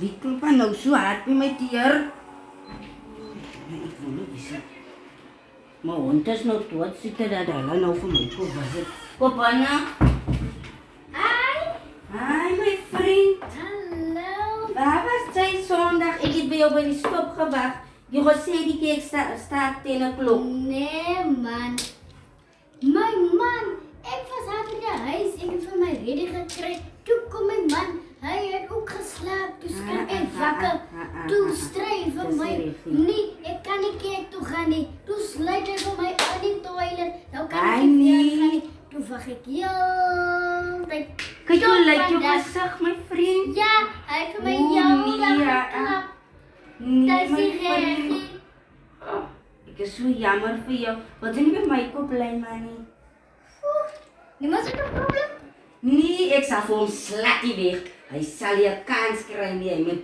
Wie klop nou so hard by my deur? Nee, ek wil nie dis. Maar hond is nou dood, sit dat hulle nou vir my kom was. Kopana. Hi my vriend. Hallo. Waar was jy Sondag? Ek het by jou by die stop gewag. Jy gesê die kerk staat 10 o'clock. Nee man. My man, ek was daar in die huis en ek het vir my ready gekry. Toe kom my man, hy het ook geslaap. Toe skrik ek wakker. Toe stry vir my. Nee, ek kan nie kerk toe gaan nie. Toe sluit hy vir my aan die toilet. Nou kan ek nie weer gaan nie. Toe wag ek heeltyd. Kyk hoe lyk jou gesig my vriend. Ja, hy het vir my heeltyd geklap. Nee, my vriend. Ek is so jammer vir jou. Wat jy nie met my kop bly man nie. Nie maar so 'n probleem. Nee, ek sal vir hom slakkie weg. Hy sal nie 'n kans kry nie. Hy moet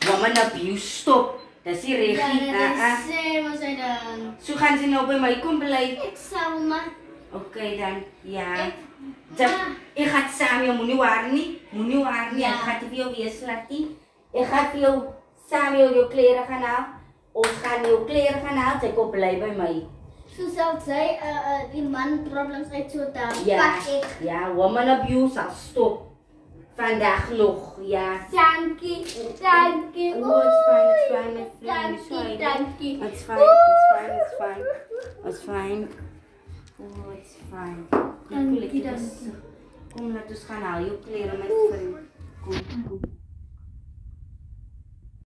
woman abuse stop. Dis nie reg nie. Ja, sê maar sy dan. So gaan sy nou by my kom bly. Ek sal maar. Okay dan. Ja. Ek gaan saam jou moenie waar nie. Moenie waar nie. Ek gaan vir jou weer slakkie. Ek gaan vir jou saam jou klere gaan haal. Ons gaan jou klere gaan haal. Sy kom bly by my. So sal sy die man problems uit so daar. Ja, ja, woman abuse sal stop. Vandag nog, ja. Dankie, dankie. Oh, it's fine, it's fine, it's fine. Dankie, dankie. It's fine, it's fine, it's fine. It's fine. Oh, it's fine. Dankie, dankie. Kom, laat ons gaan haal jou klere, my vriend. Kom, kom.